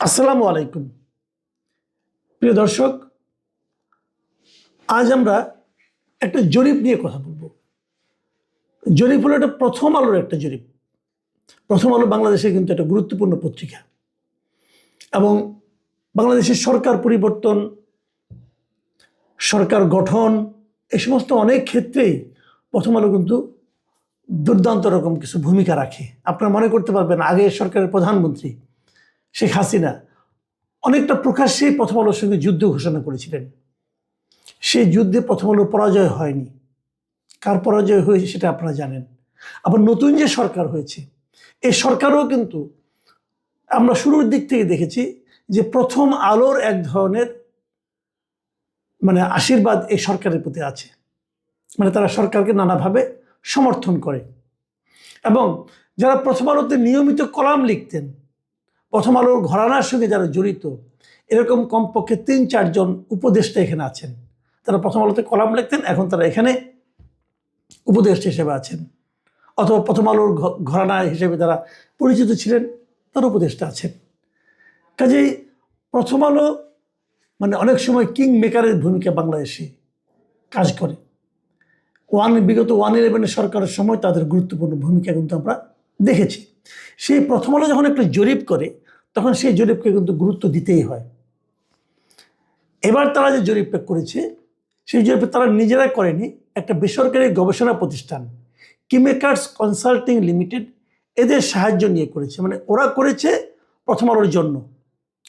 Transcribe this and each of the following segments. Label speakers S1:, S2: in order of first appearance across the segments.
S1: আসসালামু আলাইকুম প্রিয় দর্শক, আজ আমরা একটা জরিপ নিয়ে কথা বলবো। জরিপ হলো এটা প্রথম আলোর একটা জরিপ। প্রথম আলো বাংলাদেশে কিন্তু একটা গুরুত্বপূর্ণ পত্রিকা এবং বাংলাদেশের সরকার পরিবর্তন, সরকার গঠন, এই সমস্ত অনেক ক্ষেত্রেই প্রথম আলো কিন্তু দুর্দান্ত রকম কিছু ভূমিকা রাখে। আপনারা মনে করতে পারবেন, আগে সরকারের প্রধানমন্ত্রী শেখ হাসিনা অনেকটা প্রকাশ্যেই প্রথম আলোর সঙ্গে যুদ্ধ ঘোষণা করেছিলেন। সেই যুদ্ধে প্রথম আলো পরাজয় হয়নি। কার পরাজয় হয়েছে সেটা আপনারা জানেন। আবার নতুন যে সরকার হয়েছে, এই সরকারও কিন্তু আমরা শুরুর দিক থেকে দেখেছি যে প্রথম আলোর এক ধরনের আশীর্বাদ এই সরকারের প্রতি আছে। তারা সরকারকে নানাভাবে সমর্থন করে এবং যারা প্রথম আলোতে নিয়মিত কলাম লিখতেন, প্রথম আলোর ঘরানার সঙ্গে যারা জড়িত, এরকম কমপক্ষে ৩-৪ জন উপদেষ্টা এখানে আছেন। তারা প্রথম আলোতে কলাম লিখতেন, এখন তারা এখানে উপদেষ্টা হিসেবে আছেন, অথবা প্রথম আলোর ঘরানা হিসেবে তারা পরিচিত ছিলেন, তারা উপদেষ্টা আছেন। কাজেই প্রথম আলো অনেক সময় কিং মেকারের ভূমিকা বাংলাদেশে কাজ করে। বিগত 1-11 সরকারের সময় তাদের গুরুত্বপূর্ণ ভূমিকা কিন্তু আমরা দেখেছি। সেই প্রথম আলো যখন একটা জরিপ করে, তখন সেই জরিপকে কিন্তু গুরুত্ব দিতেই হয়। এবার তারা যে জরিপটা করেছে, সেই জরিপে তারা নিজেরা করেনি, একটা বেসরকারি গবেষণা প্রতিষ্ঠান কিমেকার্স কনসাল্টিং লিমিটেড এদের সাহায্য নিয়ে করেছে। ওরা করেছে প্রথম আলোর জন্য।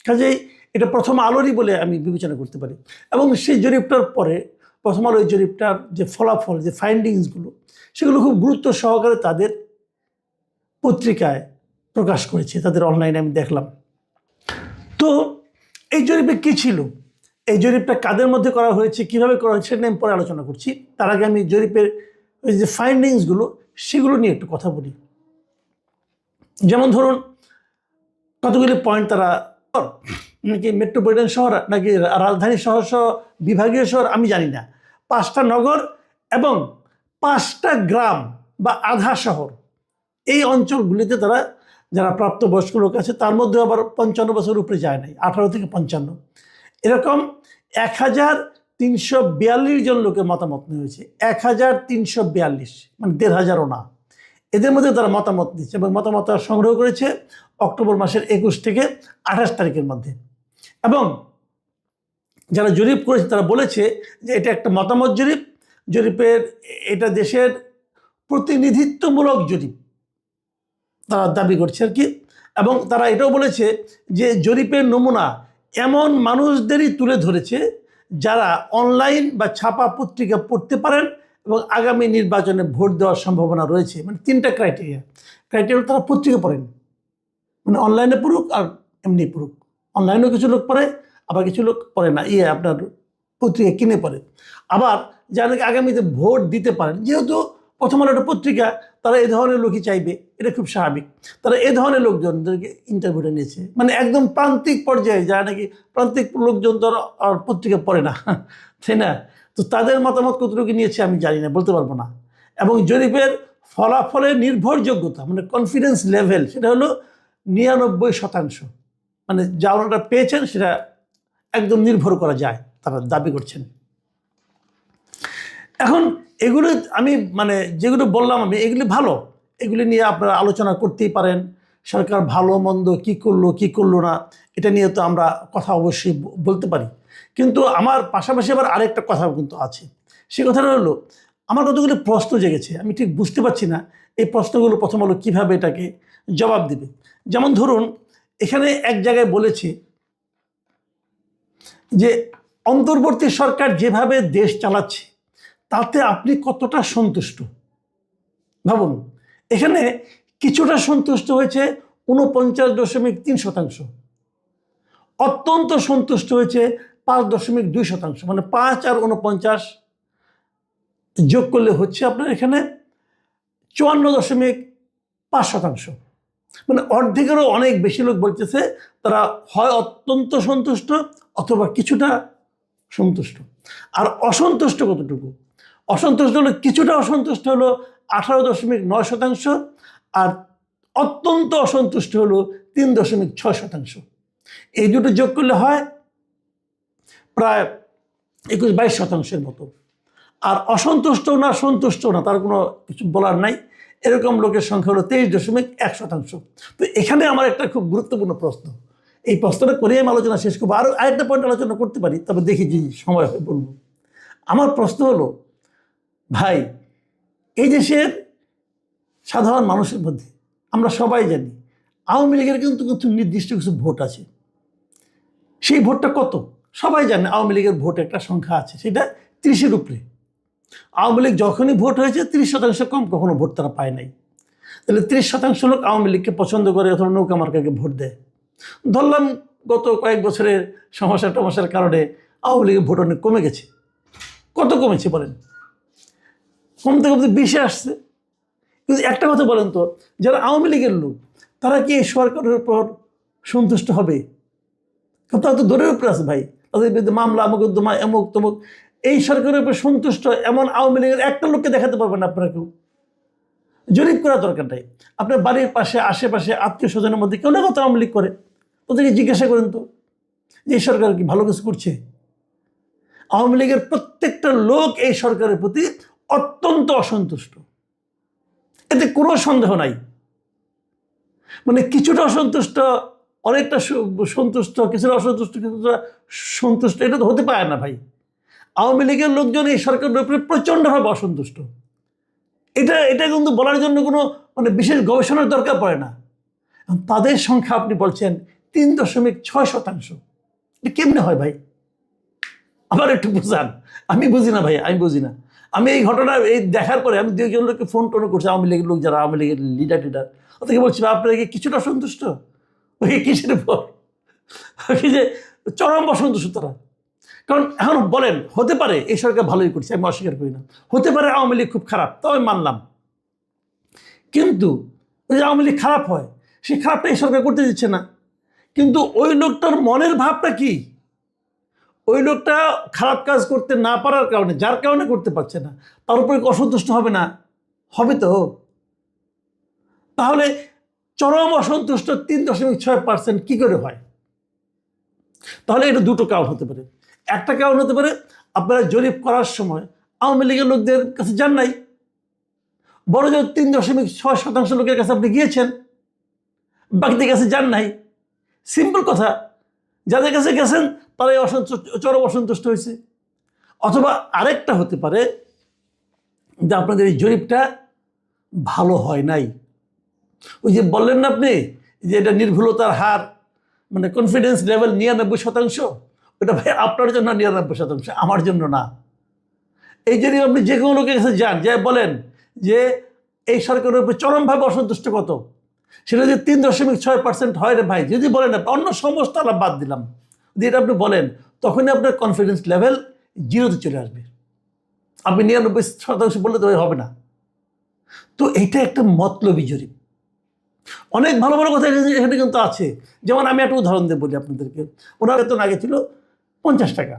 S1: কাজেই এটা প্রথম আলোরই বলে আমি বিবেচনা করতে পারি। এবং সেই জরিপটার পরে প্রথম আলো এই জরিপটার যে ফলাফল, যে ফাইন্ডিংসগুলো, সেগুলো খুব গুরুত্ব সহকারে তাদের পত্রিকায় প্রকাশ করেছে, তাদের অনলাইনে আমি দেখলাম। তো এই জরিপে কী ছিল, এই জরিপটা কাদের মধ্যে করা হয়েছে, কিভাবে করা হয়েছে, সেটা আমি পরে আলোচনা করছি। তার আগে আমি জরিপের ওই যে ফাইন্ডিংসগুলো, সেগুলো নিয়ে একটু কথা বলি। যেমন ধরুন, কতগুলি পয়েন্ট তারা, নাকি মেট্রোপলিটন শহর নাকি রাজধানী শহর সহ বিভাগীয় শহর আমি জানি না, 5টা নগর এবং 5টা গ্রাম বা আধা শহর, এই অঞ্চলগুলিতে তারা যারা প্রাপ্তবয়স্ক লোক আছে, তার মধ্যে আবার 55 বছর উপরে যায় নাই, 18 থেকে 55, এরকম 1342 জন লোকের মতামত নেওয়া হয়েছে। 1342, 1500ও না। এদের মধ্যে তারা মতামত দিচ্ছে এবং মতামত সংগ্রহ করেছে অক্টোবর মাসের 21 থেকে 28 তারিখের মধ্যে। এবং যারা জরিপ করেছে তারা বলেছে যে এটা একটা মতামত জরিপ, জরিপের এটা দেশের প্রতিনিধিত্বমূলক জরিপ তারা দাবি করছে আর কি। এবং তারা এটাও বলেছে যে জরিপের নমুনা এমন মানুষদেরই তুলে ধরেছে যারা অনলাইন বা ছাপা পত্রিকা পড়তে পারেন এবং আগামী নির্বাচনে ভোট দেওয়ার সম্ভাবনা রয়েছে। 3টা ক্রাইটেরিয়া তারা পত্রিকা পড়েন, অনলাইনে পড়ুক আর এমনি পড়ুক। অনলাইনেও কিছু লোক পড়ে, আবার কিছু লোক পড়ে না, আপনার পত্রিকা কিনে পড়ে। আবার যারা আগামীতে ভোট দিতে পারেন, যেহেতু প্রথম আলো একটা পত্রিকা, তারা এ ধরনের লোকই চাইবে, এটা খুব স্বাভাবিক। তারা এ ধরনের লোকজনদেরকে ইন্টারভিউটা নিয়েছে, একদম প্রান্তিক পর্যায়ে, যারা নাকি প্রান্তিক লোকজন তো আর পত্রিকা পড়ে না, তাই না? তো তাদের মতামত কতটুকু নিয়েছে আমি জানি না, বলতে পারবো না। এবং জরিপের ফলাফলের নির্ভরযোগ্যতা, কনফিডেন্স লেভেল, সেটা হলো 99%। যা ওনারা পেয়েছেন সেটা একদম নির্ভর করা যায়, তারা দাবি করছেন। এখন এগুলো আমি যেগুলো বললাম আমি, এগুলি ভালো, এগুলি নিয়ে আপনারা আলোচনা করতেই পারেন। সরকার ভালো মন্দ কী করলো কী করলো না, এটা নিয়ে তো আমরা কথা অবশ্যই বলতে পারি। কিন্তু আমার পাশাপাশি আবার আরেকটা কথা কিন্তু আছে। সেই কথাটা হলো, আমার কতগুলো প্রশ্ন জেগেছে, আমি ঠিক বুঝতে পারছি না এই প্রশ্নগুলো প্রথম আলো কীভাবে এটাকে জবাব দেবে। যেমন ধরুন, এখানে এক জায়গায় বলেছে যে অন্তর্বর্তী সরকার যেভাবে দেশ চালাচ্ছে তাতে আপনি কতটা সন্তুষ্ট। ভাবুন, এখানে কিছুটা সন্তুষ্ট হয়েছে 49.3%, অত্যন্ত সন্তুষ্ট হয়েছে 5.2%। 5 আর 49 যোগ করলে হচ্ছে আপনার এখানে 54.5%। অর্ধেকেরও অনেক বেশি লোক বলতেছে তারা হয় অত্যন্ত সন্তুষ্ট অথবা কিছুটা সন্তুষ্ট। আর অসন্তুষ্ট কতটুকু? অসন্তুষ্ট হলো, কিছুটা অসন্তুষ্ট হলো 18.9%, আর অত্যন্ত অসন্তুষ্ট হলো 3.6%। এই দুটো যোগ করলে হয় প্রায় 21-22% মতো। আর অসন্তুষ্ট না সন্তুষ্ট না তার কোনো কিছু বলার নাই, এরকম লোকের সংখ্যা হলো 23.1%। তো এখানে আমার একটা খুব গুরুত্বপূর্ণ প্রশ্ন, এই প্রশ্নটা করে আমি আলোচনা শেষ করবো, আরও আরেকটা পয়েন্ট আলোচনা করতে পারি, তবে দেখি যে সময় হয় বলবো। আমার প্রশ্ন হলো ভাই, এই দেশের সাধারণ মানুষের মধ্যে আমরা সবাই জানি আওয়ামী লীগের কিন্তু কিছু নির্দিষ্ট কিছু ভোট আছে। সেই ভোটটা কত সবাই জানে, আওয়ামী লীগের ভোট একটা সংখ্যা আছে, সেটা 30-এর উপরে। আওয়ামী লীগ যখনই ভোট হয়েছে 30% কম কখনো ভোট তারা পায় নাই। তাহলে 30% লোক আওয়ামী লীগকে পছন্দ করে অথবা নৌকা মার্কাকে ভোট দেয়। ধরলাম গত কয়েক বছরের সমস্যা টমস্যার কারণে আওয়ামী লীগের ভোট অনেক কমে গেছে। কত কমেছে বলেন? কমতে কমতে 20-এ আসছে। কিন্তু একটা কথা বলেন তো, যারা আওয়ামী লীগের লোক তারা কি এই সরকারের উপর সন্তুষ্ট হবে? তারা তো দৌড়ের উপরে আছে ভাই, তাদের বিরুদ্ধে মামলা, মোকদ্দমা, এমুক তমুক। এই সরকারের উপর সন্তুষ্ট এমন আওয়ামী লীগের একটা লোককে দেখাতে পারবেন না আপনারা কেউ। জরিপ করার দরকার নাই। আপনার বাড়ির পাশে আশেপাশে আত্মীয় স্বজনের মধ্যে কেউ না কত আওয়ামী লীগ করে, ওদেরকে জিজ্ঞাসা করেন তো যে এই সরকার কি ভালো কিছু করছে? আওয়ামী লীগের প্রত্যেকটা লোক এই সরকারের প্রতি অত্যন্ত অসন্তুষ্ট, এতে কোনো সন্দেহ নাই। মানে কিছুটা অসন্তুষ্ট, অনেকটা সন্তুষ্ট, কিছুটা অসন্তুষ্ট, কিছুটা সন্তুষ্ট, এটা তো হতে পারে না ভাই। আওয়ামী লীগের লোকজন এই সরকারের উপরে প্রচণ্ডভাবে অসন্তুষ্ট। এটা এটা কিন্তু বলার জন্য কোনো মানে বিশেষ গবেষণার দরকার পড়ে না। তাদের সংখ্যা আপনি বলছেন 3.6%। এটা কেমনে হয় ভাই? আবার একটু বুঝান, আমি বুঝি না ভাই, আমি বুঝি না। আমি এই ঘটনা এই দেখার পরে আমি দুজন লোককে ফোন টোন করছি, আওয়ামী লীগের লোক যারা আওয়ামী লীগের লিডার ওদেরকে বলছি আপনারা কি কিছুটা সন্তুষ্ট? ওই কিসের উপর? যে চরম অসন্তুষ্ট তারা। কারণ এখন বলেন, হতে পারে এই সরকার ভালোই করছে, আমি অস্বীকার করি না, হতে পারে আওয়ামী লীগ খুব খারাপ, তাও আমি মানলাম। কিন্তু ওই যে আওয়ামী লীগ খারাপ হয়, সেই খারাপটা এই সরকার করতে দিচ্ছে না। কিন্তু ওই লোকটার মনের ভাবটা কি? ওই লোকটা খারাপ কাজ করতে না পারার কারণে, যার কারণে করতে পারছে না, তার উপরে অসন্তুষ্ট হবে না? হবে তো। তাহলে চরম অসন্তুষ্ট 3.6% কি করে হয়? তাহলে এটা দুটো কারণ হতে পারে। একটা কারণ হতে পারে আপনারা জরিপ করার সময় আওয়ামী লীগের লোকদের কাছে যান নাই, বড় জোর 3.6% লোকের কাছে আপনি গিয়েছেন, বাকিদের কাছে যান নাই। সিম্পল কথা, যাদের কাছে গেছেন তারাই চরম অসন্তুষ্ট হয়েছে। অথবা আরেকটা হতে পারে যে আপনাদের এই জরিপটা ভালো হয় নাই। ওই যে বললেন না আপনি যে এটা নির্ভুলতার হার, মানে কনফিডেন্স লেভেল 99%, ওটা ভাই আপনার জন্য 99%, আমার জন্য না। এই জন্য আপনি যে কোনো লোকের কাছে যান, যাই বলেন যে এই সরকারের উপরে চরমভাবে অসন্তুষ্ট কত, সেটা যে 3.6% হয় রে ভাই, যদি বলেন অন্য সমস্ত আলাপ বাদ দিলাম, যদি এটা আপনি বলেন, তখনই আপনার কনফিডেন্স লেভেল 0-তে চলে আসবে। আপনি 99% বললে তো হবে না। তো এইটা একটা মতলবী জরিপ। অনেক ভালো ভালো কথা এখানে কিন্তু আছে। যেমন আমি একটা উদাহরণ দিয়ে বলি আপনাদেরকে, ওনার বেতন আগে ছিল 50 টাকা,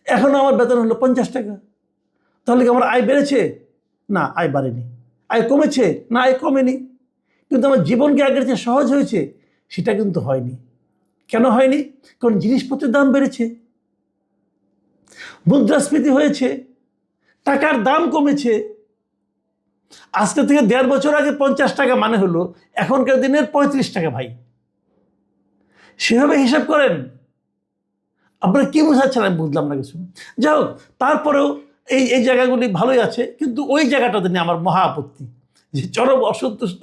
S1: এখন আমার বেতন হলো 50 টাকা। তাহলে কি আমার আয় বেড়েছে? না, আয় বাড়েনি। আয় কমেছে? না, আয় কমেনি। কিন্তু আমার জীবনকে আগের চেয়ে সহজ হয়েছে? সেটা কিন্তু হয়নি। কেন হয়নি? কারণ জিনিসপত্রের দাম বেড়েছে, মুদ্রাস্ফীতি হয়েছে, টাকার দাম কমেছে। আজকে থেকে 1.5 বছর আগে 50 টাকা মানে হলো এখনকার দিনের 35 টাকা ভাই। সেভাবে হিসাব করেন। আপনারা কি বোঝাচ্ছেন আমি বুঝলাম না কিছু। যাই হোক, তারপরেও এই জায়গাগুলি ভালোই আছে, কিন্তু ওই জায়গাটাতে নিয়ে আমার মহা আপত্তি যে চরম অসন্তুষ্ট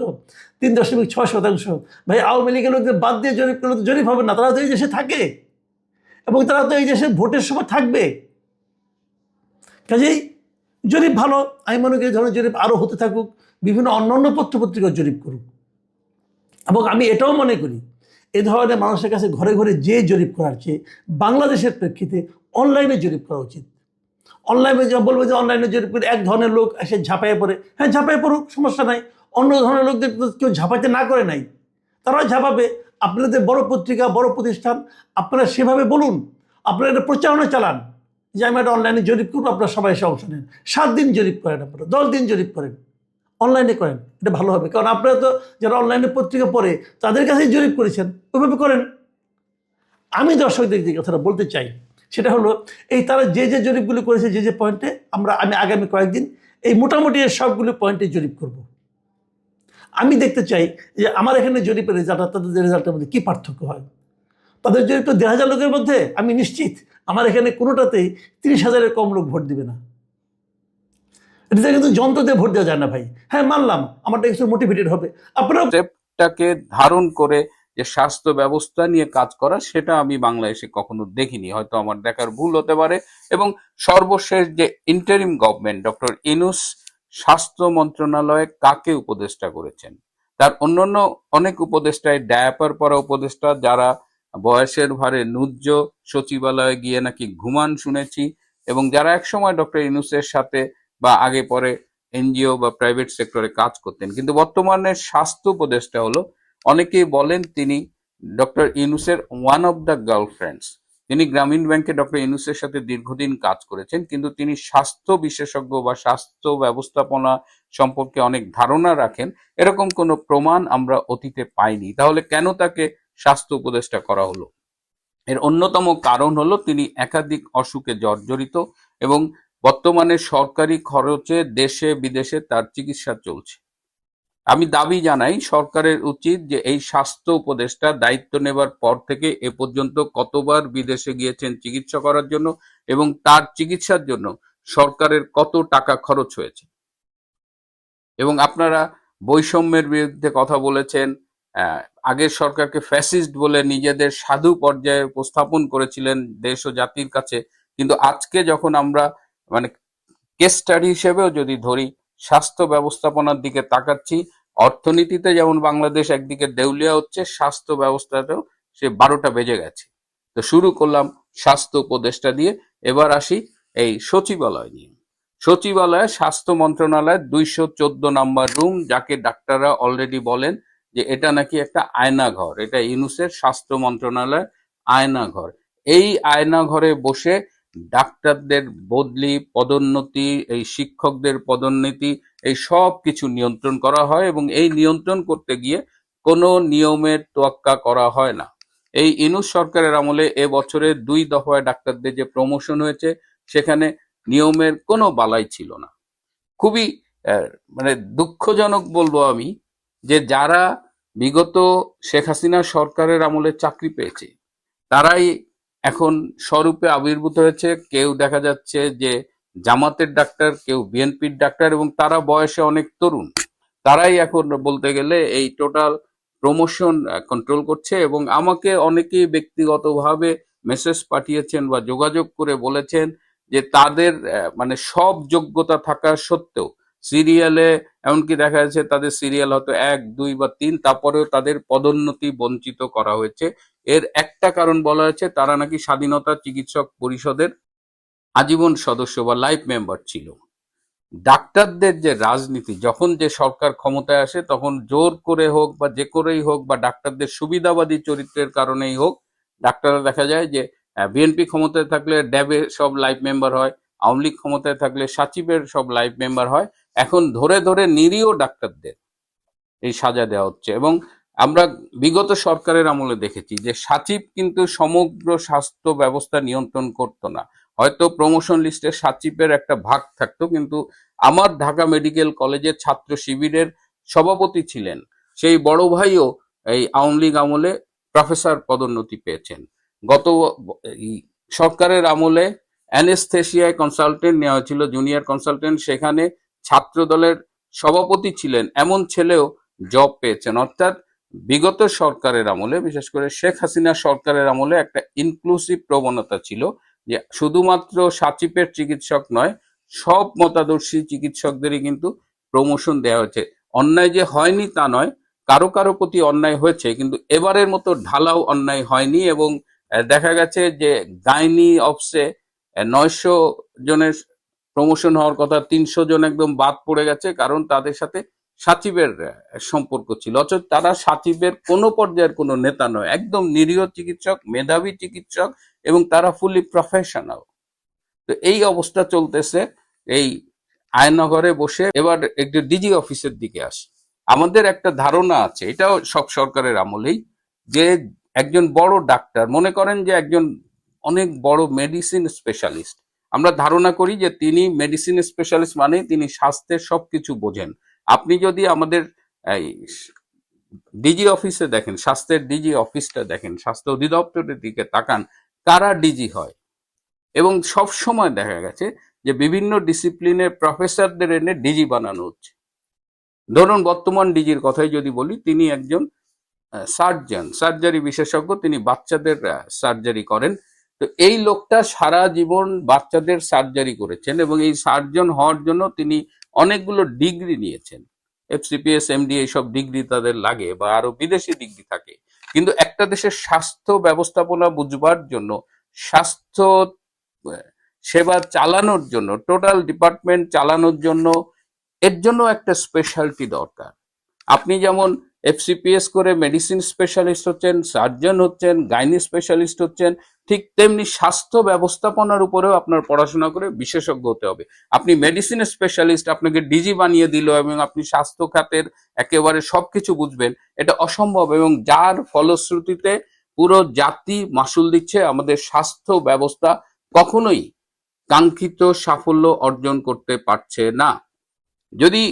S1: 3.6%। ভাই আওয়ামী লীগের লোকদের বাদ দিয়ে জরিপ করলে তো জরিপ হবে না, তারা তো এই দেশে থাকে এবং তারা তো এই দেশে ভোটের সময় থাকবে। কাজেই জরিপ ভালো, আমি মনে করি এই ধরনের জরিপ আরও হতে থাকুক, বিভিন্ন অন্যান্য পত্রপত্রিকার জরিপ করুক। এবং আমি এটাও মনে করি এ ধরনের মানুষের কাছে ঘরে ঘরে যে জরিপ করার চেয়ে বাংলাদেশের প্রেক্ষিতে অনলাইনে জরিপ করা উচিত। অনলাইনে যা বলবো যে অনলাইনে জরিপ করে এক ধরনের লোক এসে ঝাঁপাইয়ে পড়ে, হ্যাঁ ঝাঁপাইয়ে পড়ুক, সমস্যা নাই। অন্য ধরনের লোকদের কেউ ঝাঁপাইতে না করে নাই, তারাও ঝাঁপাবে। আপনাদের বড় পত্রিকা, বড় প্রতিষ্ঠান, আপনারা সেভাবে বলুন, আপনারা এটা প্রচারণা চালান যে আমি একটা অনলাইনে জরিপ করবো, আপনারা সবাই এসে অংশ নেন। 7 দিন জরিপ করেন, আপনারা 10 দিন জরিপ করেন, অনলাইনে করেন, এটা ভালো হবে। কারণ আপনারা তো যারা অনলাইনে পত্রিকা পড়ে তাদের কাছেই জরিপ করেছেন, ওইভাবে করেন। আমি দর্শকদের যে কথাটা বলতে চাই সেটা হলো, এই তারা যে যে জরিপগুলো করেছে যে যে পয়েন্টে, আমি আগামী কয়েকদিন এই মোটামুটি এর সবগুলো পয়েন্টে জরিপ করব। আমি দেখতে চাই যে আমার এখানে জরিপের রেজাল্ট আর তাদের রেজাল্টের মধ্যে কী পার্থক্য হয়। তাদের জরিপ তো 1,500 লোকের মধ্যে, আমি নিশ্চিত আমার এখানে কোনোটাতেই 30,000-এর কম লোক ভোট দিবে না। এটা কিন্তু যন্ত্র দিয়ে ভোট দেওয়া যায় না ভাই। হ্যাঁ, মানলাম আমারটা কিছু মোটিভেটেড হবে। আপনারা
S2: কনসেপ্টটাকে ধারণ করে যে স্বাস্থ্য ব্যবস্থা নিয়ে কাজ করা, সেটা আমি বাংলাদেশে কখনো দেখিনি, হয়তো আমার দেখার ভুল হতে পারে। এবং সর্বশেষ যে ইন্টারিম গভর্নমেন্ট, ডক্টর ইউনূস স্বাস্থ্য মন্ত্রণালয়ে কাকে উপদেষ্টা করেছেন? তার অন্যান্য অনেক উপদেষ্টায় ডায়াপার পরা উপদেষ্টা, যারা বয়সের ভারে নুজ্জ সচিবালয়ে গিয়ে নাকি ঘুমান শুনেছি, এবং যারা একসময় ডক্টর ইউনূসের সাথে বা আগে পরে এনজিও বা প্রাইভেট সেক্টরে কাজ করতেন। কিন্তু বর্তমানে স্বাস্থ্য উপদেষ্টা হলো, অনেকেই বলেন তিনি ডক্টর ইউনূসের ওয়ান অফ দ্য গার্লফ্রেন্ডস। তিনি গ্রামীণ ব্যাংকে ডক্টর ইউনূসের সাথে দীর্ঘদিন কাজ করেছেন, কিন্তু তিনি স্বাস্থ্য বিশেষজ্ঞ বা স্বাস্থ্য ব্যবস্থাপনা সম্পর্কে অনেক ধারণা রাখেন, এরকম কোনো প্রমাণ আমরা অতীতে পাইনি। তাহলে কেন তাকে স্বাস্থ্য উপদেষ্টা করা হলো? এর অন্যতম কারণ হলো তিনি একাধিক অসুখে জর্জরিত, এবং বর্তমানে সরকারি খরচে দেশে বিদেশে তার চিকিৎসা চলছে। আমি দাবি জানাই সরকারের উচিত যে এই স্বাস্থ্য উপদেষ্টা দায়িত্ব নেবার পর থেকে এ পর্যন্ত কতবার বিদেশে গিয়েছেন চিকিৎসা করার জন্য, এবং তার চিকিৎসার জন্য সরকারের কত টাকা খরচ হয়েছে। এবং আপনারা বৈষম্যের বিরুদ্ধে কথা বলেছেন, আগের সরকারকে ফ্যাসিস্ট বলে নিজেদের সাধু পর্যায়ে উপস্থাপন করেছিলেন দেশ ও জাতির কাছে। কিন্তু আজকে যখন আমরা মানে কেস স্টাডি হিসেবেও যদি ধরি, স্বাস্থ্য ব্যবস্থাপনার দিকে তাকাচ্ছি, অর্থনীতিতে যেমন বাংলাদেশ একদিকে দেউলিয়া হচ্ছে, স্বাস্থ্য ব্যবস্থাতেও সে 12টা বেজে গেছে। তো শুরু করলাম স্বাস্থ্য উপদেষ্টা দিয়ে, এবার আসি এই সচিবালয় নিয়ে। সচিবালয়ে স্বাস্থ্য মন্ত্রণালয়ের 214 নাম্বার রুম, যাকে ডাক্তাররা অলরেডি বলেন যে এটা নাকি একটা আয়নাঘর, এটা ইউনূসের স্বাস্থ্য মন্ত্রণালয় আয়নাঘর। এই আয়নাঘরে বসে ডাক্তারদের বদলি, পদোন্নতি, এই শিক্ষকদের পদোন্নতি, এই সব কিছু নিয়ন্ত্রণ করা হয়, এবং এই নিয়ন্ত্রণ করতে গিয়ে কোনো নিয়মের তোয়াক্কা করা হয় না। এই ইউনূস সরকারের আমলে এবছরে 2 দফায় ডাক্তারদের যে প্রমোশন হয়েছে, সেখানে নিয়মের কোনো বালাই ছিল না। খুবই আহ, মানে দুঃখজনক বলবো আমি, যে যারা বিগত শেখ হাসিনা সরকারের আমলে চাকরি পেয়েছে, তারাই এখন স্বরূপে আবির্ভূত হয়েছে। কেউ দেখা যাচ্ছে যে জামাতের ডাক্তার, কেউ বিএনপির ডাক্তার, এবং তারা বয়সে অনেক তরুণ। তারাই এখন বলতে গেলে এই টোটাল প্রমোশন কন্ট্রোল করছে। এবং আমাকে অনেকেই ব্যক্তিগতভাবে মেসেজ পাঠিয়েছেন বা যোগাযোগ করে বলেছেন যে তাদের মানে সব যোগ্যতা থাকা সত্ত্বেও সিরিয়ালে, এমনকি দেখা যাচ্ছে তাদের সিরিয়াল হয়তো 1, 2 বা 3, তারপরেও তাদের পদোন্নতি বঞ্চিত করা হয়েছে। এর একটা কারণ বলা হয়েছে, তারা নাকি স্বাধীনতা চিকিৎসক পরিষদের আজীবন সদস্য বা লাইফ মেম্বার ছিল। ডাক্তারদের যে রাজনীতি, যখন যে সরকার ক্ষমতায় আসে, তখন জোর করে হোক বা যে করেই হোক, বা ডাক্তারদের সুবিধাবাদী চরিত্রের কারণেই হোক, ডাক্তাররা দেখা যায় যে বিএনপি ক্ষমতায় থাকলে ড্যাবে সব লাইফ মেম্বার হয়, আওয়ামী লীগ ক্ষমতায় থাকলে সাচিবের সব লাইফ মেম্বার হয়। এখন ধরে ধরে নিরীহ ডাক্তারদের এই সাজা দেওয়া হচ্ছে। এবং আমরা বিগত সরকারের আমলে দেখেছি যে সাচিব কিন্তু সমগ্র স্বাস্থ্য ব্যবস্থা নিয়ন্ত্রণ করতো না। হয়তো প্রমোশন লিস্টে সাচিবের একটা ভাগ থাকতো, কিন্তু আমার ঢাকা মেডিকেল কলেজের ছাত্র শিবিরের সভাপতি ছিলেন সেই বড় ভাইও এই আওয়ামী লীগ আমলে প্রফেসর পদোন্নতি পেয়েছেন। গত এই সরকারের আমলে অ্যানেস্থেশিয়ায় কনসালটেন্ট নেওয়া হয়েছিল, জুনিয়র কনসালটেন্ট, সেখানে ছাত্র দলের সভাপতি ছিলেন এমন ছেলেও জব পেয়েছেন। অর্থাৎ বিগত সরকারের আমলে, বিশেষ করে শেখ হাসিনা সরকারের আমলে একটা ইনক্লুসিভ প্রবণতা ছিল, যে শুধুমাত্র সাচিপের চিকিৎসক নয়, সব মতাদর্শী চিকিৎসকদেরই কিন্তু প্রমোশন দেওয়া হয়েছে। অন্যায় যে হয়নি তা নয়, কারো কারো প্রতি অন্যায় হয়েছে, কিন্তু এবারের মতো ঢালাও অন্যায় হয়নি। এবং দেখা গেছে যে গাইনি অফসে 900 জনের প্রমোশন হওয়ার কথা, 300 জন একদম বাদ পড়ে গেছে, কারণ তাদের সাথে সাচিবের সম্পর্ক ছিল। অথচ তারা সাচিবের কোনো পর্যায়ের কোনো নেতা নয়, একদম নিরীহ চিকিৎসক, মেধাবী চিকিৎসক, এবং তারা ফুলি প্রফেশনাল। তো এই অবস্থা চলতেছে এই আয়নাঘরে বসে। এবার একটু ডিজি অফিসের দিকে আসি। আমাদের একটা ধারণা আছে, এটাও সব সরকারের আমলেই, যে একজন বড় ডাক্তার, মনে করেন যে একজন অনেক বড় মেডিসিন স্পেশালিস্ট, আমরা ধারণা করি যে তিনি মেডিসিন স্পেশালিস্ট মানে তিনি স্বাস্থ্যের সবকিছু বোঝেন। আপনি যদি আমাদের এই ডিজি অফিসে দেখেন, স্বাস্থ্যের ডিজি অফিসটা দেখেন, স্বাস্থ্য অধিদপ্তরের দিকে তাকান, কারা ডিজি হয়। এবং সব সময় দেখা গেছে যে বিভিন্ন ডিসিপ্লিনের প্রফেসরদের এনে ডিজি বানানো হচ্ছে। ধরুন বর্তমান ডিজির কথাই যদি বলি, তিনি একজন সার্জন, সার্জারি বিশেষজ্ঞ, তিনি বাচ্চাদের সার্জারি করেন। তো এই লোকটা সারা জীবন বাচ্চাদের সার্জারি করেছেন এবং এই সার্জন হওয়ার জন্য তিনি অনেকগুলো ডিগ্রি নিয়েছেন। এফসিপিএস, এমডি এইসব ডিগ্রি তাদের লাগে বা আরো বিদেশি ডিগ্রি থাকে। কিন্তু একটা দেশের স্বাস্থ্য ব্যবস্থাপনা বুঝবার জন্য, স্বাস্থ্য সেবা চালানোর জন্য, টোটাল ডিপার্টমেন্ট চালানোর জন্য এর জন্য একটা স্পেশালিটি দরকার। আপনি যেমন এফসিপিএস করে মেডিসিন স্পেশালিস্ট হচ্ছেন, সার্জন হচ্ছেন, গাইনি স্পেশালিস্ট হচ্ছেন, ঠিক তেমনি স্বাস্থ্য ব্যবস্থাপনার উপরেও আপনার পড়াশোনা করে বিশেষজ্ঞ হতে হবে। আপনি মেডিসিন স্পেশালিস্ট, আপনাকে ডিজি বানিয়ে দিল এবং আপনি স্বাস্থ্য খাতের একেবারে সবকিছু বুঝবেন, এটা অসম্ভব। এবং যার ফলশ্রুতিতে পুরো জাতি মাসুল দিচ্ছে, আমাদের স্বাস্থ্য ব্যবস্থা কখনোই কাঙ্ক্ষিত সাফল্য অর্জন করতে পারছে না। যদি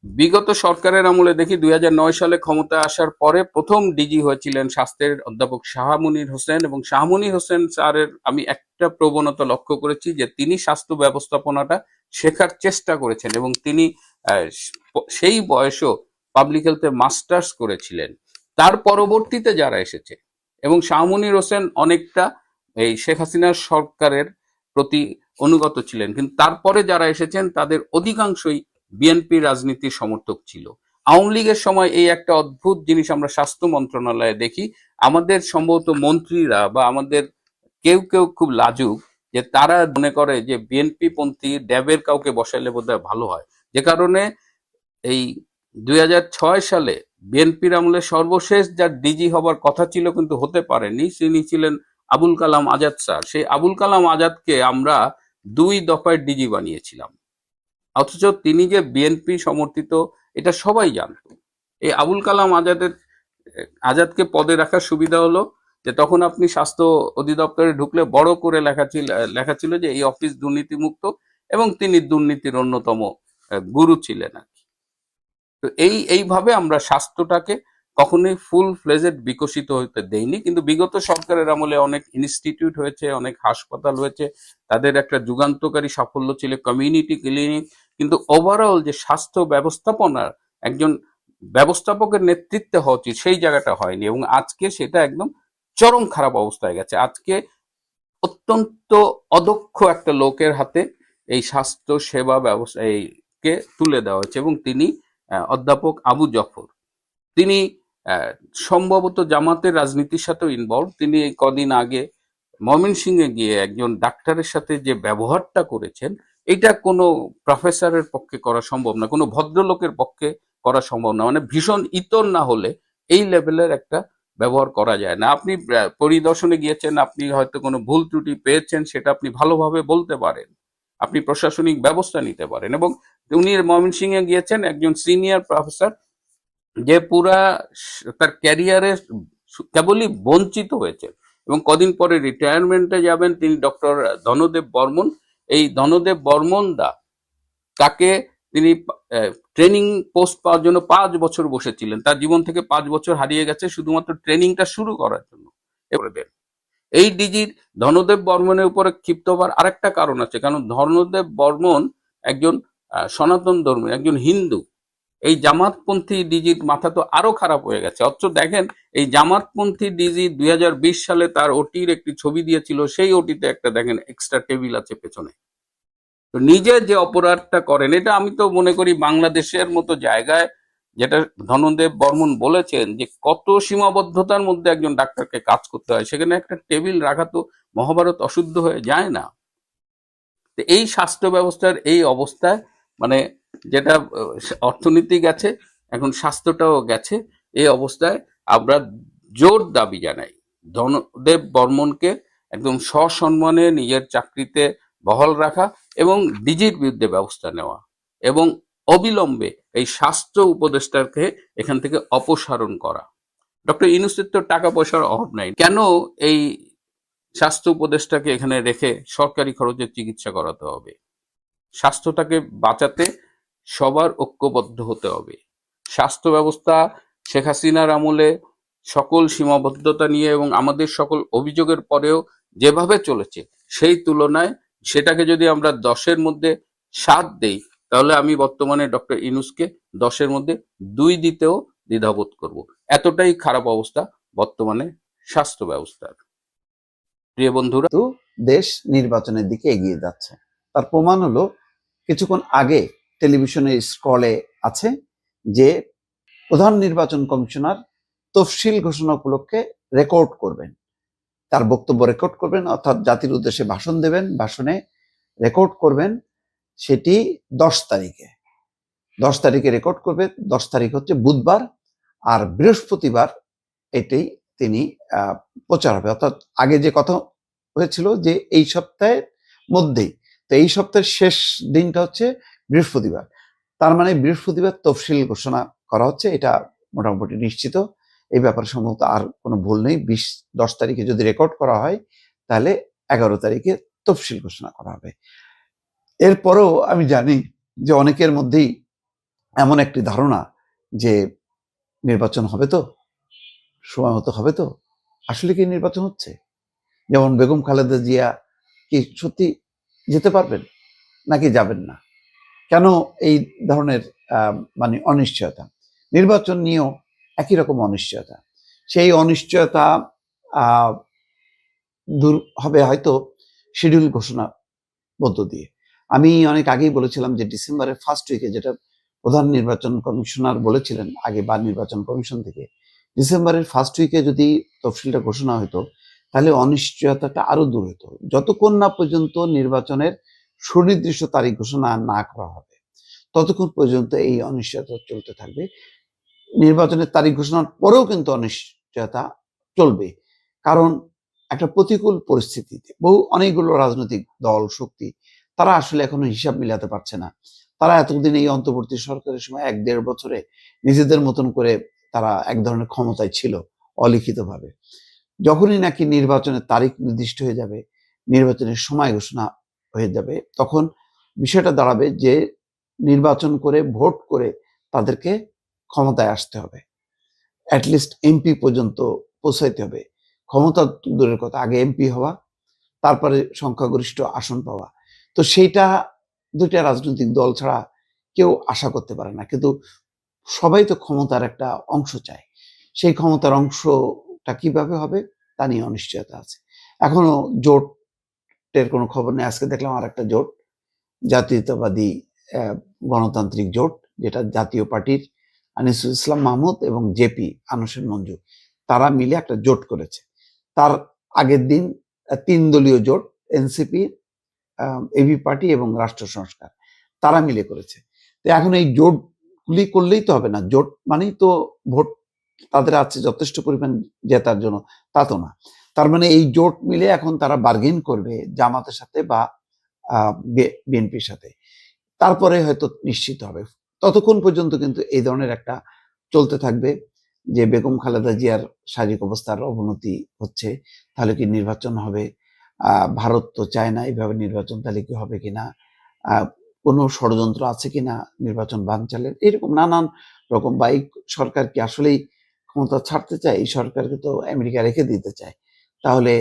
S2: বিগত সরকারের আমলে দেখি, 2009 সালে ক্ষমতায় আসার পরে প্রথম ডিজি হয়েছিলেন স্বাস্থ্যের অধ্যাপক শাহ মুনীর হোসেন, এবং শাহ মুনীর হোসেন স্যারের আমি একটা প্রবণতা লক্ষ্য করেছি যে তিনি স্বাস্থ্য ব্যবস্থাপনাটা শেখার চেষ্টা করেছেন এবং তিনি সেই বয়সেও পাবলিক হেলথে মাস্টার্স করেছিলেন। তার পরবর্তীতে যারা এসেছে, এবং শাহ মুনীর হোসেন অনেকটা এই শেখ হাসিনার সরকারের প্রতি অনুগত ছিলেন, কিন্তু তারপরে যারা এসেছেন তাদের অধিকাংশই বিএনপি রাজনীতির সমর্থক ছিল। আওয়ামী লীগের সময় এই একটা অদ্ভুত জিনিস আমরা স্বাস্থ্য মন্ত্রণালয়ে দেখি, আমাদের সম্ভবত মন্ত্রীরা বা আমাদের কেউ কেউ খুব লাজুক, যে তারা মনে করে যে বিএনপি পন্থী ড্যাবের কাউকে বসাইলে বোধহয় ভালো হয়। যে কারণে এই 2006 সালে বিএনপির আমলে সর্বশেষ যার ডিজি হবার কথা ছিল কিন্তু হতে পারেনি, তিনি ছিলেন আবুল কালাম আজাদ স্যার। সেই আবুল কালাম আজাদকে আমরা 2 দফায় ডিজি বানিয়েছিলাম, অথচ তিনি যে বিএনপি সমর্থিত এটা সবাই জানত। এই আবুল কালাম আজাদকে পদে রাখার সুবিধা হলো যে তখন আপনি স্বাস্থ্য অধিদপ্তরে ঢুকলে বড় করে লেখা ছিল যে এই অফিস দুর্নীতিমুক্ত, এবং তিনি দুর্নীতির অন্যতম গুরু ছিলেন আর কি। তো এইভাবে আমরা স্বাস্থ্যটাকে কখনোই ফুল ফ্লেজেড বিকশিত হতে দেইনি। কিন্তু বিগত সরকারের আমলে অনেক ইনস্টিটিউট হয়েছে, অনেক হাসপাতাল হয়েছে, তাদের একটা যুগান্তকারী সাফল্য ছিল কমিউনিটি ক্লিনিক। কিন্তু ওভারঅল যে স্বাস্থ্য ব্যবস্থাপনার একজন ব্যবস্থাপকের নেতৃত্বে হওয়া উচিত, সেই জায়গাটা হয়নি, এবং আজকে সেটা একদম চরম খারাপ অবস্থায় গেছে। আজকে অত্যন্ত অদক্ষ একটা লোকের হাতে এই স্বাস্থ্য সেবা ব্যবস্থা কে তুলে দেওয়া হয়েছে, এবং তিনি অধ্যাপক আবু জফর, তিনি সম্ভবত জামাতের রাজনীতির সাথেও ইনভলভ। তিনি এই কদিন আগে ময়মনসিংহে গিয়ে একজন ডাক্তারের সাথে যে ব্যবহারটা করেছেন, এটা কোনো প্রফেসরের পক্ষে করা সম্ভব না, কোনো ভদ্রলোকের পক্ষে করা সম্ভব না। মানে ভীষণ ইতর না হলে এই লেভেলের একটা ব্যবহার করা যায় না। আপনি পরিদর্শনে গিয়েছেন, আপনি হয়তো কোনো ভুল ত্রুটি পেয়েছেন, সেটা আপনি ভালোভাবে বলতে পারেন, আপনি প্রশাসনিক ব্যবস্থা নিতে পারেন। এবং উনি ময়মনসিংহে গিয়েছেন একজন সিনিয়র প্রফেসর, যে পুরা তার ক্যারিয়ারে কেবলই বঞ্চিত হয়েছে, এবং কদিন পরে রিটায়ারমেন্টে যাবেন তিনি, ডক্টর ধনদেব বর্মন। এই ধনদেব বর্মন তাকে তিনি ট্রেনিং পোস্ট পাওয়ার জন্য 5 বছর বসেছিলেন, তার জীবন থেকে 5 বছর হারিয়ে গেছে শুধুমাত্র ট্রেনিংটা শুরু করার জন্য। এবারে এই ডিজির ধনদেব বর্মনের উপরে ক্ষিপ্ত হবার আরেকটা কারণ আছে, কারণ ধনদেব বর্মন একজন সনাতন ধর্মী, একজন হিন্দু। এই জামাতপন্থী ডিজির মাথা তো আরো খারাপ হয়ে গেছে। অথচ দেখেন এই জামাতপন্থী ডিজি 2020 সালে তার ওটির একটি ছবি দিয়েছিল, সেই ওটিতে একটা দেখেন এক্সট্রা টেবিল আছে পেছনে। তো নিজে যে অপরাধটা করেন, এটা আমি তো মনে করি বাংলাদেশের মতো জায়গায়, যেটা ধনদেব বর্মন বলেছেন যে কত সীমাবদ্ধতার মধ্যে একজন ডাক্তারকে কাজ করতে হয়, সেখানে একটা টেবিল রাখা তো মহাভারত অশুদ্ধ হয়ে যায় না। তো এই স্বাস্থ্য ব্যবস্থার এই অবস্থায়, মানে যেটা অর্থনীতি গেছে, এখন স্বাস্থ্যটাও গেছে, এই অবস্থায় আমরা জোর দাবি জানাই ধনদেব বর্মনকে একদম সসম্মানে নিজের চাকরিতে বহাল রাখা এবং ডিজির বিরুদ্ধে ব্যবস্থা নেওয়া, এবং অবিলম্বে এই স্বাস্থ্য উপদেষ্টাকে এখান থেকে অপসারণ করা। ডক্টর ইউনূসের তো টাকা পয়সার অভাব নাই, কেন এই স্বাস্থ্য উপদেষ্টাকে এখানে রেখে সরকারি খরচে চিকিৎসা করাতে হবে? স্বাস্থ্যটাকে বাঁচাতে সবার ঐক্যবদ্ধ হতে হবে। স্বাস্থ্য ব্যবস্থা শেখ হাসিনার আমলে সকল সীমাবদ্ধতা নিয়ে এবং আমাদের সকল অভিযোগের পরেও যেভাবে চলেছে, সেই তুলনায় সেটাকে যদি আমরা 10-এর মধ্যে 7 দেই, তাহলে আমি বর্তমানে ডক্টর ইউনূসকে 10-এর মধ্যে 2 দিতেও দ্বিধাবোধ করব। এতটাই খারাপ অবস্থা বর্তমানে স্বাস্থ্য ব্যবস্থার। প্রিয় বন্ধুরা,
S3: কিন্তু দেশ নির্বাচনের দিকে এগিয়ে যাচ্ছে। তার প্রমাণ হলো কিছুক্ষণ আগে টেলিভিশনের স্ক্রলে আছে যে প্রধান নির্বাচন কমিশনার তফসিল ঘোষণা উপলক্ষে রেকর্ড করবেন, তার বক্তব্য রেকর্ড করবেন, অর্থাৎ জাতির উদ্দেশ্যে ভাষণ দেবেন, ভাষণে রেকর্ড করবেন। সেটি 10 তারিখে 10 তারিখে রেকর্ড করবে। 10 তারিখ হচ্ছে বুধবার, আর বৃহস্পতিবার এটি তিনি প্রচার হবে। অর্থাৎ আগে যে কথা হয়েছিল যে এই সপ্তাহের মধ্যেই, তো এই সপ্তাহের শেষ দিনটা হচ্ছে বৃহস্পতিবার। তার মানে বৃহস্পতিবার তফসিল ঘোষণা করা হচ্ছে, এটা মোটামুটি নিশ্চিত। এই ব্যাপারে সম্ভবত আর কোনো ভুল নেই। 10 তারিখে যদি রেকর্ড করা হয়, তাহলে 11 তারিখে তফসিল ঘোষণা করা হবে। এরপরেও আমি জানি যে অনেকের মধ্যেই এমন একটি ধারণা যে নির্বাচন হবে তো, সময় মতো হবে তো। আসলে কি নির্বাচন হচ্ছে? যেমন বেগম খালেদা জিয়া কি সত্যি যেতে পারবেন নাকি যাবেন না? কেন এই ধরনের মানে অনিশ্চয়তা? নির্বাচন নিয়েও একই রকম অনিশ্চয়তা। সেই অনিশ্চয়তা দূর হবে হয়তো শিডিউল ঘোষণা মধ্য দিয়ে। আমি অনেক আগেই বলেছিলাম যে ডিসেম্বরের ফার্স্ট উইকে, যেটা প্রধান নির্বাচন কমিশনার বলেছিলেন আগে বা নির্বাচন কমিশন থেকে, ডিসেম্বরের ফার্স্ট উইকে যদি তফসিলটা ঘোষণা হতো, তাহলে অনিশ্চয়তাটা আরো দূর হতো। যতক্ষণ না পর্যন্ত নির্বাচনের সুনির্দিষ্ট তারিখ ঘোষণা না করা হবে, ততক্ষণ পর্যন্ত এই অনিশ্চয়তা চলতে থাকবে। নির্বাচনের তারিখ ঘোষণার পরেও কিন্তু অনিশ্চয়তা চলবে, কারণ একটা প্রতিকূল পরিস্থিতিতে অনেকগুলো রাজনৈতিক দল, শক্তি, তারা আসলে এখনো হিসাব মিলাতে পারছে না। তারা এতদিন এই অন্তর্বর্তী সরকারের সময় 1-1.5 বছরে নিজেদের মতন করে তারা এক ধরনের ক্ষমতায় ছিল অলিখিতভাবে। যখনই নাকি নির্বাচনের তারিখ নির্দিষ্ট হয়ে যাবে, নির্বাচনের সময় ঘোষণা হয়ে যাবে, তখন বিষয়টা দাঁড়াবে যে নির্বাচন করে, ভোট করে তাদেরকে ক্ষমতায় আসতে হবে, অ্যাটলিস্ট এমপি পর্যন্ত পৌঁছাইতে হবে। ক্ষমতা দূরের কথা, আগে এমপি হওয়া, তারপরে সংখ্যাগরিষ্ঠ আসন পাওয়া। তো সেইটা দুইটা রাজনৈতিক দল ছাড়া কেউ আশা করতে পারে না। কিন্তু সবাই তো ক্ষমতার একটা অংশ চায়। সেই ক্ষমতার অংশটা কিভাবে হবে তা নিয়ে অনিশ্চয়তা আছে। এখনো জোটের কোনো খবর নেই। আজকে দেখলাম আর একটা জোট, জাতীয়তাবাদী গণতান্ত্রিক জোট, যেটা জাতীয় পার্টির আনিসুল ইসলাম মাহমুদ এবং জেপি আনসের মঞ্জু, তারা মিলে একটা জোট করেছে। তার আগের দিন 3 দলীয় জোট, এনসিপি, এবি পার্টি এবং রাষ্ট্র সংস্কার, তারা মিলে করেছে। তো এখন এই জোটগুলি করলেই তো হবে না। জোট মানেই তো ভোট তাদের আছে যথেষ্ট পরিমাণ জেতার জন্য, তা তো না। তার মানে এই জোট মিলে এখন তারা বার্গেন করবে জামাতের সাথে বা বিএনপির সাথে, তারপরে হয়তো নিশ্চিত হবে। ততক্ষণ পর্যন্ত কিন্তু এই ধরনের একটা চলতে থাকবে যে বেগম খালেদা জিয়ার শারীরিক অবস্থার অবনতি হচ্ছে, তাহলে কি নির্বাচন হবে? ভারত তো চায় না এইভাবে নির্বাচন, তাহলে কি হবে কিনা? কোনো ষড়যন্ত্র আছে কিনা নির্বাচন বানচালের? এরকম নানান রকম। বা এই সরকার কি আসলেই ক্ষমতা ছাড়তে চায়? এই সরকারকে তো আমেরিকা রেখে দিতে চায়। তাহলে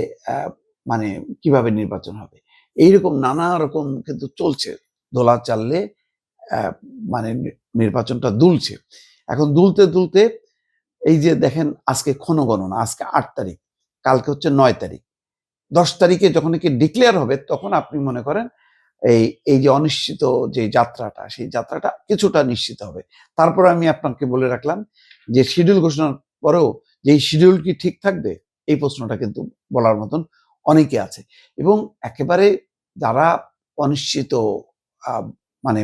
S3: মানে কিভাবে নির্বাচন হবে? এইরকম নানা রকম কিন্তু চলছে। দোলা চাললে মানে নির্বাচনটা দুলছে। এখন দুলতে দুলতে এই যে দেখেন, আজকে ক্ষণগণনা, আজকে 8 তারিখ, কালকে হচ্ছে 9 তারিখ। 10 তারিখে যখন কি ডিক্লেয়ার হবে, তখন আপনি মনে করেন এই যে অনিশ্চিত যে যাত্রাটা, সেই যাত্রাটা কিছুটা নিশ্চিত হবে। তারপর আমি আপনাকে বলে রাখলাম যে শিডিউল ঘোষণার পরেও যে এই শিডিউল কি ঠিক থাকবে, এই প্রশ্নটা কিন্তু বলার মতন অনেকে আছে। এবং একেবারে যারা অনিশ্চিত মানে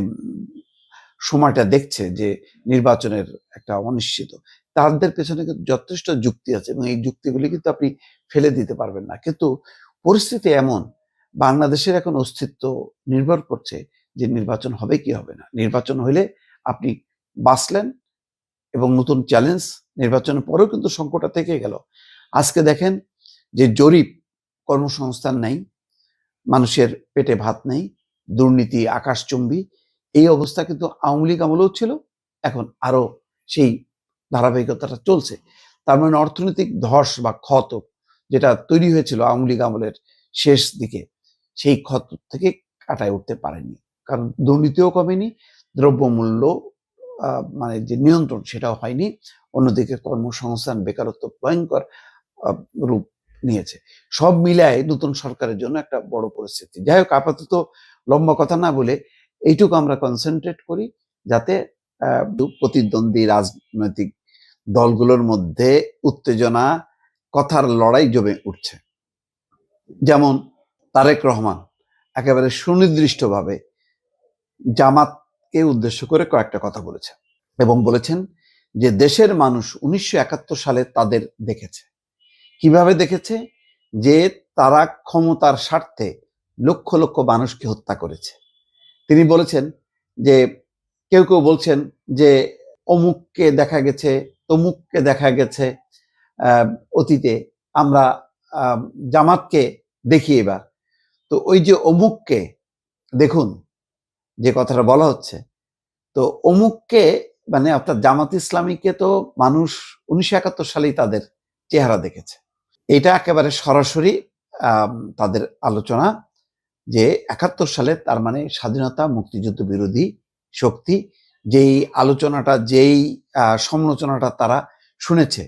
S3: সময়টা দেখছে যে নির্বাচনের একটা অনিশ্চিত, তাদের পেছনে কিন্তু যথেষ্ট যুক্তি আছে এবং এই যুক্তিগুলি কিন্তু আপনি ফেলে দিতে পারবেন না। কিন্তু পরিস্থিতি এমন, বাংলাদেশের এখন অস্তিত্ব নির্ভর করছে যে নির্বাচন হবে কি হবে না। নির্বাচন হইলে আপনি বাঁচলেন এবং নতুন চ্যালেঞ্জ, নির্বাচনের পরেও কিন্তু সংকটটা থেকে গেল। আজকে দেখেন যে জরিপ, কর্মসংস্থান নাই, মানুষের পেটে ভাত নেই, দুর্নীতি আকাশচুম্বী, এই অবস্থা কিন্তু আওয়ামী লীগ আমলেও ছিল, এখন আরো সেই ধারাবাহিকতাটা চলছে। তার মানে অর্থনৈতিক ধস বা ক্ষত যেটা তৈরি হয়েছিল আওয়ামী লীগ আমলের শেষ দিকে, সেই ক্ষত থেকে কাটায় উঠতে পারেনি। কারণ দুর্নীতিও কমেনি, দ্রব্যমূল্য মানে যে নিয়ন্ত্রণ সেটাও হয়নি, অন্যদিকে কর্মসংস্থান, বেকারত্ব ভয়ঙ্কর রূপ নিয়েছে। সব মিলায় নতুন সরকারের জন্য একটা বড় পরিস্থিতি। যাই হোক, আপাতত লম্বা কথা না বলে এইটুকু আমরা কনসেন্ট্রেট করি, যাতে প্রতিদ্বন্দ্বী রাজনৈতিক দলগুলোর মধ্যে উত্তেজনা, কথার লড়াই জমে উঠছে। যেমন তারেক রহমান একেবারে সুনির্দিষ্টভাবে জামাতকে উদ্দেশ্য করে কয়েকটা কথা বলেছেন এবং বলেছেন যে দেশের মানুষ 1971 সালে তাদের দেখেছে। কিভাবে দেখেছে? যে তারা ক্ষমতার স্বার্থে লক্ষ লক্ষ মানুষকে হত্যা করেছে। তিনি বলেছেন যে কেউ কেউ বলছেন যে অমুককে দেখা গেছে, তমুককে দেখা গেছে, অতীতে আমরা জামাতকে দেখি এবার। তো ওই যে অমুককে দেখুন, যে কথাটা বলা হচ্ছে, তো অমুককে মানে অর্থাৎ জামাত ইসলামীকে তো মানুষ 1971 সালেই তাদের চেহারা দেখেছে। এটা একেবারে সরাসরি তাদের আলোচনা যে 71 সালে তার মানে স্বাধীনতা মুক্তিযুদ্ধ বিরোধী শক্তি, যেই আলোচনাটা, যেই সমালোচনাটা তারা শুনেছে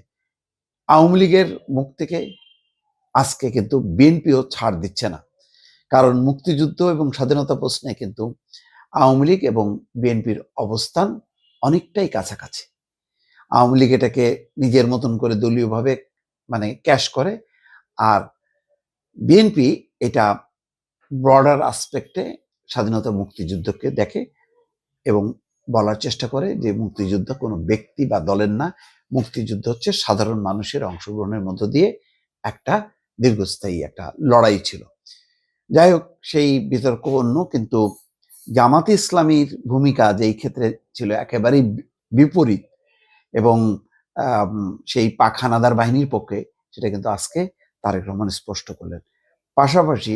S3: আওয়ামী লীগের মুখ থেকে, আজকে কিন্তু বিএনপিও ছাড় দিচ্ছে না। কারণ মুক্তিযুদ্ধ এবং স্বাধীনতা প্রশ্নে কিন্তু আওয়ামী লীগ এবং বিএনপির অবস্থান অনেকটাই কাছাকাছি। আওয়ামী লীগ এটাকে নিজের মতন করে দলীয়ভাবে মানে ক্যাশ করে, আর বিএনপি এটা ব্রডার আসপেক্টে স্বাধীনতা মুক্তিযুদ্ধকে দেখে এবং বলার চেষ্টা করে যে মুক্তিযুদ্ধ কোনো ব্যক্তি বা দলের না, মুক্তিযুদ্ধ হচ্ছে সাধারণ মানুষের অংশগ্রহণের মধ্য দিয়ে একটা দীর্ঘস্থায়ী একটা লড়াই ছিল। যাই হোক, সেই বিতর্ক অন্য, কিন্তু জামাতে ইসলামীর ভূমিকা যেই ক্ষেত্রে ছিল একেবারেই বিপরীত এবং সেই পাক হানাদার বাহিনীর পক্ষে, সেটা কিন্তু আজকে তারেক রহমান স্পষ্ট করলেন। পাশাপাশি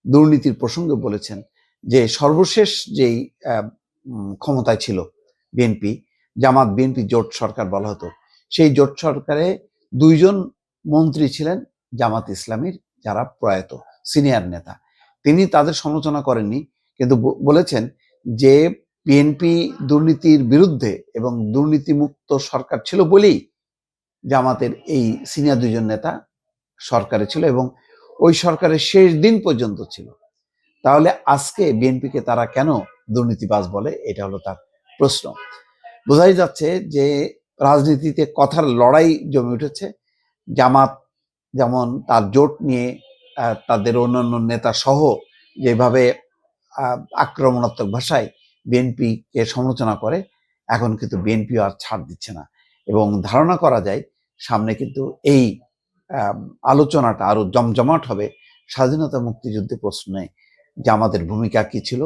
S3: দুর্নীতির প্রসঙ্গে বলেছেন যে সর্বশেষ যেই ক্ষমতায় ছিল বিএনপি, জামাত বিএনপি জোট সরকার বলা হতো, সেই জোট সরকারে 2 জন মন্ত্রী ছিলেন জামাত ইসলামীর, যারা প্রয়াত সিনিয়র নেতা। তিনি তাদের সমালোচনা করেননি, কিন্তু বলেছেন যে বিএনপি দুর্নীতির বিরুদ্ধে এবং দুর্নীতিমুক্ত সরকার ছিল বলেই জামাতের এই সিনিয়র 2 জন নেতা সরকারে ছিল এবং ওই সরকারের শেষ দিন পর্যন্ত ছিল। তাহলে আজকে বিএনপিকে তারা কেন দুর্নীতিবাজ বলে? এটা হলো তার প্রশ্ন। বোঝাই যাচ্ছে যে রাজনীতিতে কথার লড়াই জমে উঠেছে। জামাত যেমন তার জোট নিয়ে তাদের অন্যান্য নেতা সহ যেভাবে আক্রমণাত্মক ভাষায় বিএনপিকে সমালোচনা করে, এখন কিন্তু বিএনপিও আর ছাড় দিচ্ছে না এবং ধারণা করা যায় সামনে কিন্তু এই আলোচনাটা আরো জমজমাট হবে। স্বাধীনতা মুক্তিযুদ্ধে প্রশ্নে জামাতের ভূমিকা কি ছিল,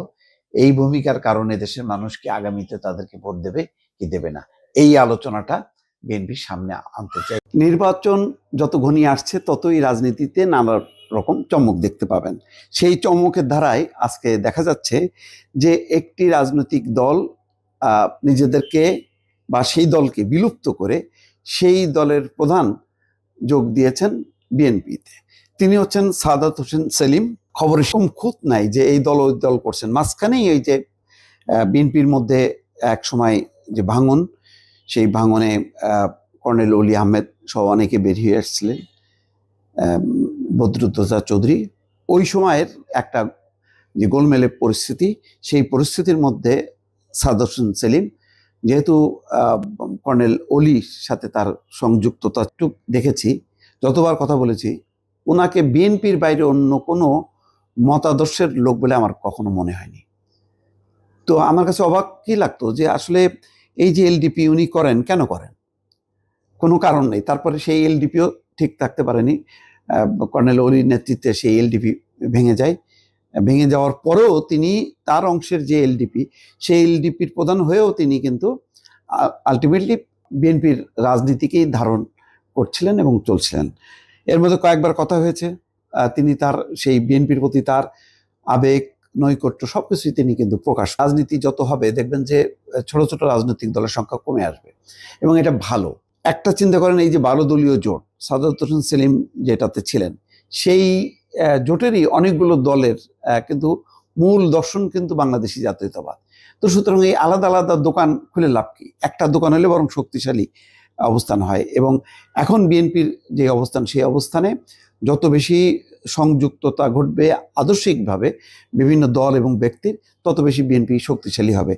S3: এই ভূমিকার কারণে দেশের মানুষ কি আগামীতে তাদেরকে ভোট দেবে কি দেবে না, এই আলোচনাটা বিএনপির সামনে আনতে চাই। নির্বাচন যত ঘনিয়ে আসছে ততই রাজনীতিতে নানা রকম চমক দেখতে পাবেন। সেই চমকের ধারায় আজকে দেখা যাচ্ছে যে একটি রাজনৈতিক দল নিজেদেরকে বা সেই দলকে বিলুপ্ত করে সেই দলের প্রধান যোগ দিয়েছেন বিএনপিতে। তিনি হচ্ছেন সাদাত হোসেন সেলিম। খবরের খুঁত নাই যে এই দল ওই দল করছেন। মাঝখানেই ওই যে বিএনপির মধ্যে এক সময় যে ভাঙন, সেই ভাঙনে কর্নেল অলি আহমেদ সহ অনেকে বেরিয়ে আসছিলেন, বদরুদ্দোজা চৌধুরী, ওই সময়ের একটা যে গোলমেলে পরিস্থিতি, সেই পরিস্থিতির মধ্যে সাদাত হোসেন সেলিম যেহেতু কর্নেল অলির সাথে তার সংযুক্ততা দেখেছি, যতবার কথা বলেছি, ওনাকে বিএনপির বাইরে অন্য কোনো মতাদর্শের লোক বলে আমার কখনো মনে হয়নি। তো আমার কাছে অবাক কি লাগতো যে আসলে এই যে এলডিপি উনি করেন, কেন করেন? কোনো কারণ নেই। তারপরে সেই এলডিপিও ঠিক থাকতে পারেনি, কর্নেল অলির নেতৃত্বে সেই এলডিপি ভেঙে যায়। ভেঙে যাওয়ার পরেও তিনি তার অংশের যে এলডিপি, সেই এলডিপির প্রধান হয়েও তিনি কিন্তু আলটিমেটলি বিএনপির রাজনীতিকেই ধারণ করছিলেন এবং চলছিলেন। এর মধ্যে কয়েকবার কথা হয়েছে, তিনি তার সেই বিএনপির প্রতি তার আবেগ, নৈকট্য সবকিছুই তিনি কিন্তু প্রকাশ। রাজনীতি যত হবে দেখবেন যে ছোট ছোট রাজনৈতিক দলের সংখ্যা কমে আসবে এবং এটা ভালো। একটা চিন্তা করেন, এই যে 12 দলীয় জোট, সাদাত হোসেন সেলিম যেটাতে ছিলেন, সেই জোটেরই অনেকগুলো দলের কিন্তু মূল দর্শন কিন্তু বাংলাদেশি জাতীয়তাবাদ। তো সুতরাং এই আলাদা আলাদা দোকান খুলে লাভ কি? একটা দোকান হলে বরং শক্তিশালী অবস্থান হয়। এবং এখন বিএনপির যে অবস্থান, সেই অবস্থানে যত বেশি সংযুক্ততা ঘটবে আদর্শিকভাবে বিভিন্ন দল এবং ব্যক্তির, তত বেশি বিএনপি শক্তিশালী হবে।